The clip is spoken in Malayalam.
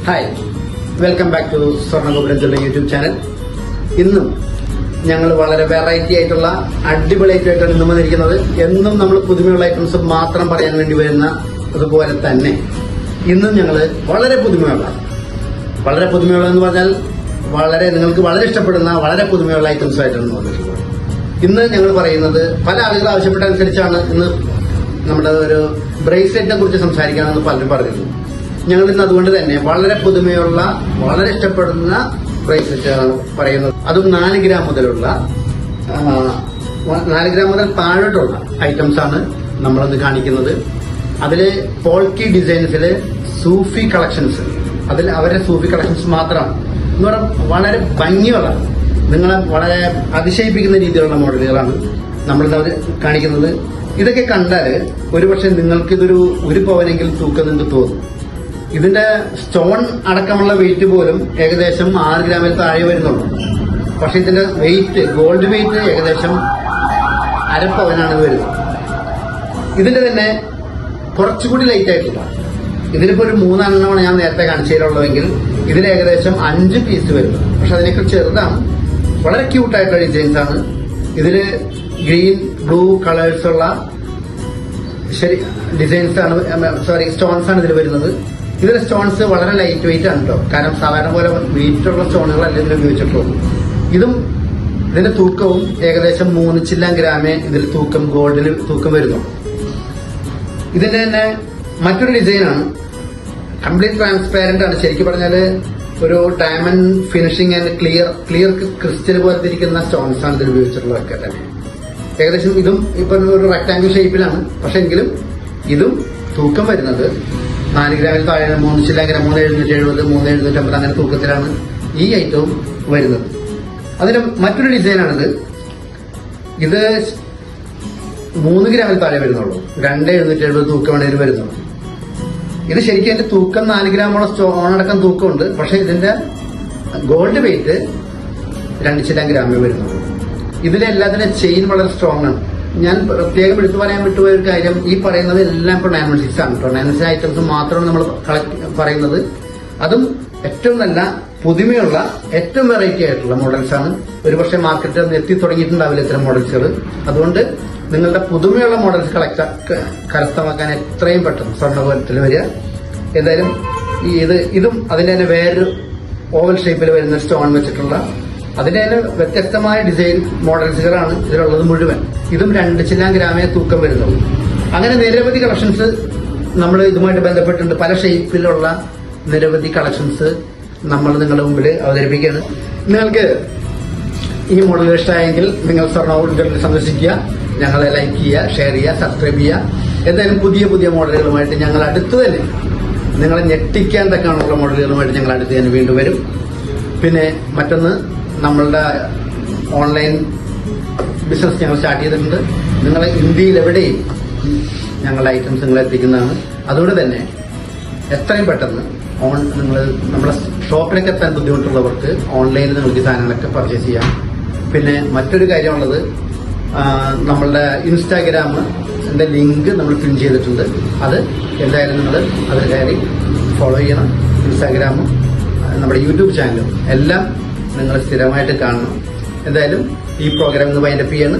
ഹായ്, വെൽക്കം ബാക്ക് ടു സ്വർണ്ണഗോപുരത്തിലുള്ള യൂട്യൂബ് ചാനൽ. ഇന്നും ഞങ്ങൾ വളരെ വെറൈറ്റി ആയിട്ടുള്ള അടിപൊളിയായിട്ടാണ് ഇന്നും വന്നിരിക്കുന്നത്. എന്നും നമ്മൾ പുതുമയുള്ള ഐറ്റംസ് മാത്രം പറയാൻ വേണ്ടി വരുന്ന അതുപോലെ തന്നെ ഇന്നും ഞങ്ങൾ വളരെ പുതുമയുള്ള എന്ന് പറഞ്ഞാൽ നിങ്ങൾക്ക് വളരെ ഇഷ്ടപ്പെടുന്ന വളരെ പുതുമയുള്ള ഐറ്റംസ് ആയിട്ടാണ് വന്നിട്ടുള്ളത്. ഇന്ന് ഞങ്ങൾ പറയുന്നത് പല ആളുകൾ ആവശ്യപ്പെട്ട അനുസരിച്ചാണ് ഇന്ന് നമ്മുടെ ഒരു ബ്രേസ്ലെറ്റിനെ കുറിച്ച് സംസാരിക്കാമെന്ന് പലരും പറഞ്ഞിരുന്നു. ഞങ്ങൾ ഇന്ന് അതുകൊണ്ട് തന്നെ വളരെ പുതുമയുള്ള വളരെ ഇഷ്ടപ്പെടുന്ന ബ്രേസ്ലെറ്റ് ആണ് പറയുന്നത്. അതും 4 ഗ്രാം മുതലുള്ള 4 ഗ്രാം മുതൽ താഴോട്ടുള്ള ഐറ്റംസ് ആണ് നമ്മളത് കാണിക്കുന്നത്. അതില് പോൾക്കി ഡിസൈൻസില് സൂഫി കളക്ഷൻസ്, അതിൽ അവരുടെ സൂഫി കളക്ഷൻസ് മാത്രമാണ് എന്ന് പറഞ്ഞാൽ വളരെ ഭംഗിയുള്ള, നിങ്ങളെ വളരെ അതിശയിപ്പിക്കുന്ന രീതിയിലുള്ള മോഡലുകളാണ് നമ്മളിത് കാണിക്കുന്നത്. ഇതൊക്കെ കണ്ടാൽ ഒരുപക്ഷെ നിങ്ങൾക്ക് ഇതൊരു 1 പവനെങ്കിലും തൂക്കം നിങ്ങൾക്ക് തോന്നും. ഇതിന്റെ സ്റ്റോൺ അടക്കമുള്ള വെയിറ്റ് പോലും ഏകദേശം 6 ഗ്രാമിൽ താഴെ വരുന്നുള്ളൂ. പക്ഷെ ഇതിന്റെ വെയിറ്റ്, ഗോൾഡ് വെയിറ്റ് ഏകദേശം 1/2 പവനാണ് വരുന്നത്. ഇതിന്റെ തന്നെ കുറച്ചുകൂടി ലൈറ്റ് ആയിട്ടുള്ള, ഇതിലിപ്പോ ഒരു 3 എണ്ണമാണ് ഞാൻ നേരത്തെ കാണിച്ചതിലുള്ളതെങ്കിൽ ഇതിൽ ഏകദേശം 5 പീസ് വരുന്നു. പക്ഷെ അതിനേക്കാൾ ചെറുതാണ്. വളരെ ക്യൂട്ടായിട്ടുള്ള ഡിസൈൻസ് ആണ്. ഇതില് ഗ്രീൻ, ബ്ലൂ കളേഴ്സ് ഉള്ള ഡിസൈൻസ് ആണ്, സ്റ്റോൺസ് ആണ് ഇതിൽ വരുന്നത്. ഇതിലെ സ്റ്റോൺസ് വളരെ ലൈറ്റ് വെയിറ്റ് ആണ് കേട്ടോ. കാരണം സാധാരണ പോലെ വെയിറ്റുള്ള സ്റ്റോണുകളല്ല ഇതിൽ ഉപയോഗിച്ചിട്ടുള്ളൂ. ഇതിന്റെ തൂക്കവും ഏകദേശം 3 ചില്ലാൻ ഗ്രാമേ ഇതിൽ ഗോൾഡിന് തൂക്കം വരുന്നു. ഇതിന്റെ തന്നെ മറ്റൊരു ഡിസൈനാണ്, കംപ്ലീറ്റ് ട്രാൻസ്പാരന്റ് ആണ്. ശരിക്കും പറഞ്ഞാല് ഒരു diamond finishing and clear crystal പോലത്തെ ഇരിക്കുന്ന സ്റ്റോൺസ് ആണ് ഇതിൽ ഉപയോഗിച്ചിട്ടുള്ളതൊക്കെ തന്നെ. ഏകദേശം ഇതും ഇപ്പൊ ഒരു റെക്ടാംഗിൾ ഷേപ്പിലാണ്. പക്ഷെ എങ്കിലും ഇതും തൂക്കം വരുന്നത് 4 ഗ്രാമിൽ താഴെ 3 ചില്ലാൻ ഗ്രാം, 3770, 3750 അങ്ങനെ തൂക്കത്തിലാണ് ഈ ഐറ്റവും വരുന്നത്. അതിന് മറ്റൊരു ഡിസൈനാണിത്. ഇത് 3 ഗ്രാമിൽ താഴെ വരുന്നുള്ളൂ. 2770 തൂക്കമാണ് ഇതിന് വരുന്നത്. ഇത് ശരിക്കും അതിന്റെ തൂക്കം 4 ഗ്രാമോളം സ്റ്റോണടക്കം തൂക്കമുണ്ട്. പക്ഷെ ഇതിന്റെ ഗോൾഡ് വെയിറ്റ് 2 ചില്ലാൻ ഗ്രാമേ വരുന്നുള്ളൂ. ഇതിലെല്ലാത്തിനും ചെയിൻ വളരെ സ്ട്രോങ് ആണ്. ഞാൻ പ്രത്യേകം എടുത്തു പറയാൻ വിട്ടുപോയ ഒരു കാര്യം, ഈ പറയുന്നത് എല്ലാം ഇപ്പോൾ 916 ആണ് കേട്ടോ. 916 ഐറ്റംസ് മാത്രമാണ് നമ്മൾ പറയുന്നത്. അതും ഏറ്റവും നല്ല പുതുമയുള്ള ഏറ്റവും വെറൈറ്റി ആയിട്ടുള്ള മോഡൽസ് ആണ്. ഒരുപക്ഷെ മാർക്കറ്റിൽ എത്തി തുടങ്ങിയിട്ടുണ്ടാവില്ല ഇത്തരം മോഡൽസുകൾ. അതുകൊണ്ട് നിങ്ങളുടെ പുതുമയുള്ള മോഡൽസ് കരസ്ഥമാക്കാൻ എത്രയും പെട്ടെന്ന് സ്വർണ്ണഗോപുരത്തിൽ വരിക. എന്തായാലും ഇതും അതിന്റെ തന്നെ വേറൊരു ഓവൽ ഷേപ്പിൽ വരുന്ന സ്റ്റോൺ വെച്ചിട്ടുള്ള, അതിന്റെ തന്നെ വ്യത്യസ്തമായ ഡിസൈൻ മോഡൽസുകളാണ് ഇതിലുള്ളത് മുഴുവൻ. ഇതും 2 ചില്ലാൻ ഗ്രാമേ തൂക്കം വരുന്നുള്ളൂ. അങ്ങനെ നിരവധി കളക്ഷൻസ് നമ്മൾ ഇതുമായിട്ട് ബന്ധപ്പെട്ടിട്ടുണ്ട്. പല ഷേപ്പിലുള്ള നിരവധി കളക്ഷൻസ് നമ്മൾ നിങ്ങളുടെ മുമ്പിൽ അവതരിപ്പിക്കുകയാണ്. നിങ്ങൾക്ക് ഈ മോഡൽ ഇഷ്ടമായെങ്കിൽ നിങ്ങൾ സ്വർണ്ണഗോപുരത്തിൽ സന്ദർശിക്കുക, ഞങ്ങളെ ലൈക്ക് ചെയ്യുക, ഷെയർ ചെയ്യുക, സബ്സ്ക്രൈബ് ചെയ്യുക. എന്തായാലും പുതിയ മോഡലുകളുമായിട്ട് ഞങ്ങൾ അടുത്ത് തന്നെ, നിങ്ങളെ ഞെട്ടിക്കാൻ തക്കാനുള്ള മോഡലുകളുമായിട്ട് ഞങ്ങൾ അടുത്ത് തന്നെ വീണ്ടും വരും. പിന്നെ മറ്റൊന്ന്, നമ്മളുടെ ഓൺലൈൻ ബിസിനസ് ഞങ്ങൾ സ്റ്റാർട്ട് ചെയ്തിട്ടുണ്ട്. നിങ്ങളെ ഇന്ത്യയിൽ എവിടെയും ഞങ്ങളുടെ ഐറ്റംസ് നിങ്ങൾ എത്തിക്കുന്നതാണ്. അതുകൊണ്ട് തന്നെ എത്രയും പെട്ടെന്ന് നമ്മുടെ ഷോപ്പിലേക്ക് എത്താൻ ബുദ്ധിമുട്ടുള്ളവർക്ക് ഓൺലൈനിൽ നിങ്ങൾക്ക് സാധനങ്ങളൊക്കെ പർച്ചേസ് ചെയ്യാം. പിന്നെ മറ്റൊരു കാര്യമുള്ളത്, നമ്മളുടെ ഇൻസ്റ്റാഗ്രാമിന്റെ ലിങ്ക് നമ്മൾ പിൻ ചെയ്തിട്ടുണ്ട്. അത് എന്തായാലും നിങ്ങൾ അതിൽ കയറി ഫോളോ ചെയ്യണം. ഇൻസ്റ്റാഗ്രാമും നമ്മുടെ യൂട്യൂബ് ചാനലും എല്ലാം നിങ്ങൾ സ്ഥിരമായിട്ട് കാണണം. എന്തായാലും ഈ പ്രോഗ്രാം ഇന്ന് വൈൻഡപ്പ് ചെയ്യാണ്.